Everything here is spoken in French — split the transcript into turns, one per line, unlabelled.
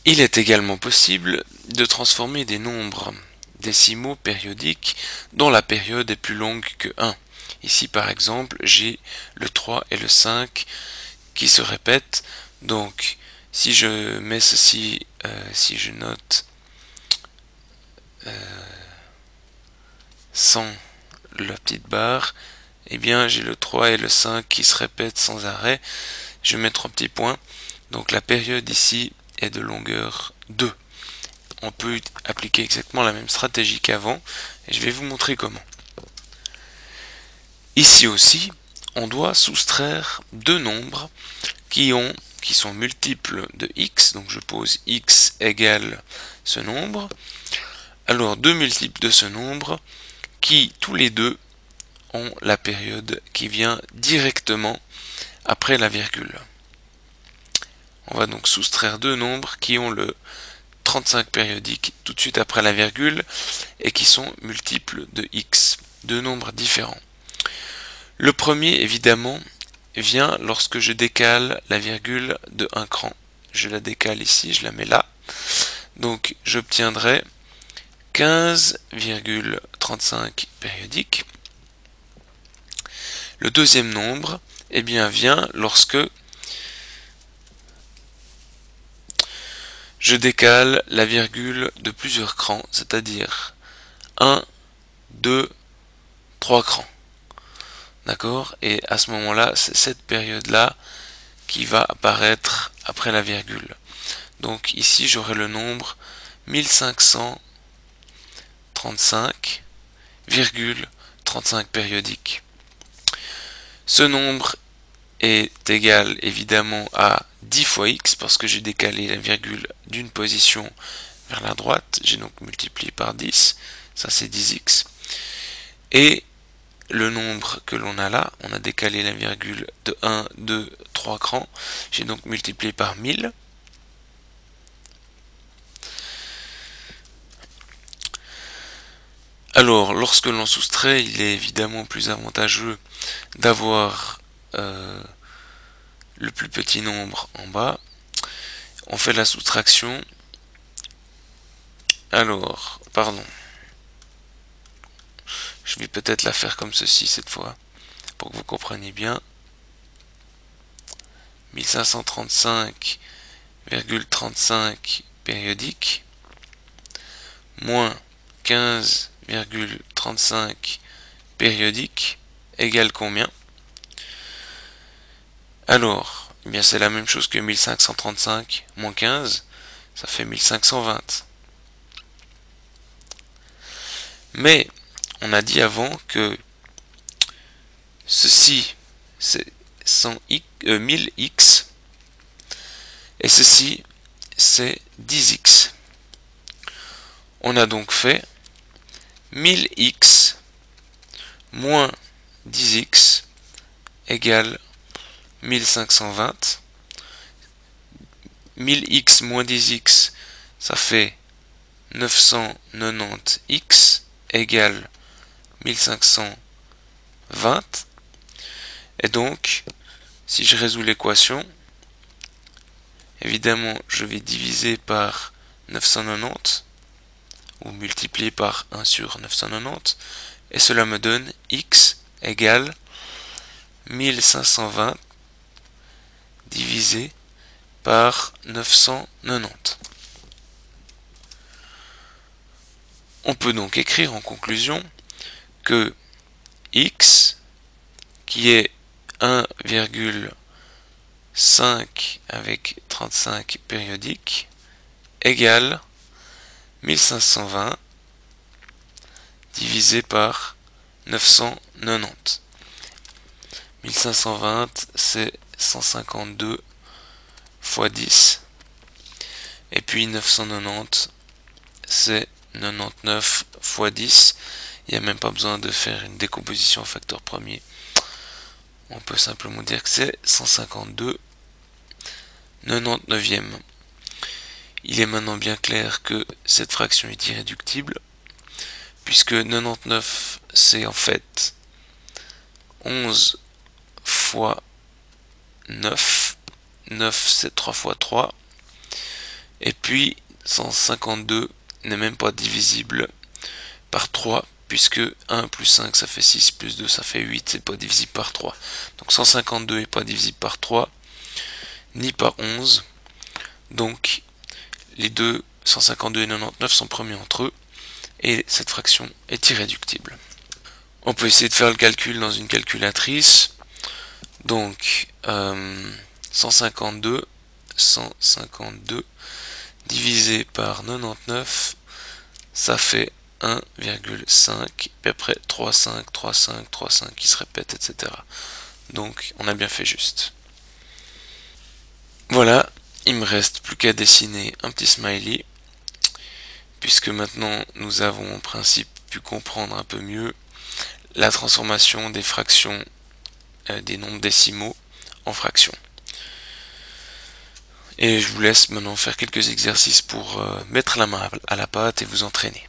Il est également possible de transformer des nombres décimaux périodiques dont la période est plus longue que 1. Ici par exemple j'ai le 3 et le 5 qui se répètent, donc si je mets ceci, si je note sans la petite barre, eh bien j'ai le 3 et le 5 qui se répètent sans arrêt. Je mets 3 petits points, donc la période ici est de longueur 2. On peut appliquer exactement la même stratégie qu'avant, et je vais vous montrer comment. Ici aussi, on doit soustraire deux nombres qui sont multiples de x, donc je pose x égale ce nombre. Alors deux multiples de ce nombre qui tous les deux ont la période qui vient directement après la virgule. On va donc soustraire deux nombres qui ont le 35 périodique tout de suite après la virgule et qui sont multiples de x, deux nombres différents. Le premier évidemment vient lorsque je décale la virgule de un cran. Je la décale ici, je la mets là. Donc j'obtiendrai 15,35 périodique. Le deuxième nombre vient lorsque je décale la virgule de plusieurs crans, c'est-à-dire 1, 2, 3 crans. D'accord? Et à ce moment-là, c'est cette période-là qui va apparaître après la virgule. Donc ici, j'aurai le nombre 1535,35 périodique. Ce nombre est égal évidemment à 10 fois x parce que j'ai décalé la virgule d'une position vers la droite. J'ai donc multiplié par 10. Ça c'est 10x. Et le nombre que l'on a là, on a décalé la virgule de 1, 2, 3 crans. J'ai donc multiplié par 1000. Alors, lorsque l'on soustrait, il est évidemment plus avantageux d'avoir le plus petit nombre en bas. On fait la soustraction. Alors, pardon. Je vais peut-être la faire comme ceci cette fois, pour que vous compreniez bien. 1535,35 périodique, moins 15,35 périodique, égale combien? Alors, eh bien c'est la même chose que 1535 moins 15, ça fait 1520. Mais, on a dit avant que ceci, c'est 1000x, et ceci, c'est 10x. On a donc fait 1000x moins 10x égale 1520. 1000x moins 10x, ça fait 990x égale 1520. Et donc, si je résous l'équation, évidemment, je vais diviser par 990 ou multiplier par 1 sur 990 et cela me donne x égale 1520 divisé par 990. On peut donc écrire en conclusion que x, qui est 1,5 avec 35 périodiques, égale 1520 divisé par 990. 1520, c'est 152 fois 10. Et puis 990, c'est 99 fois 10. Il n'y a même pas besoin de faire une décomposition en facteur premier. On peut simplement dire que c'est 152 99e. Il est maintenant bien clair que cette fraction est irréductible, puisque 99 c'est en fait 11 fois 9. 9 c'est 3 fois 3. Et puis 152 n'est même pas divisible par 3, puisque 1 plus 5 ça fait 6, plus 2 ça fait 8, c'est pas divisible par 3. Donc 152 n'est pas divisible par 3, ni par 11. Donc les deux 152 et 99 sont premiers entre eux, et cette fraction est irréductible. On peut essayer de faire le calcul dans une calculatrice. Donc 152 divisé par 99, ça fait 1,5, puis après 3,5, 3,5, 3,5 qui se répètent, etc. Donc on a bien fait juste. Voilà, il me reste plus qu'à dessiner un petit smiley, puisque maintenant nous avons en principe pu comprendre un peu mieux la transformation des fractions des nombres décimaux en fractions. Et je vous laisse maintenant faire quelques exercices pour mettre la main à la pâte et vous entraîner.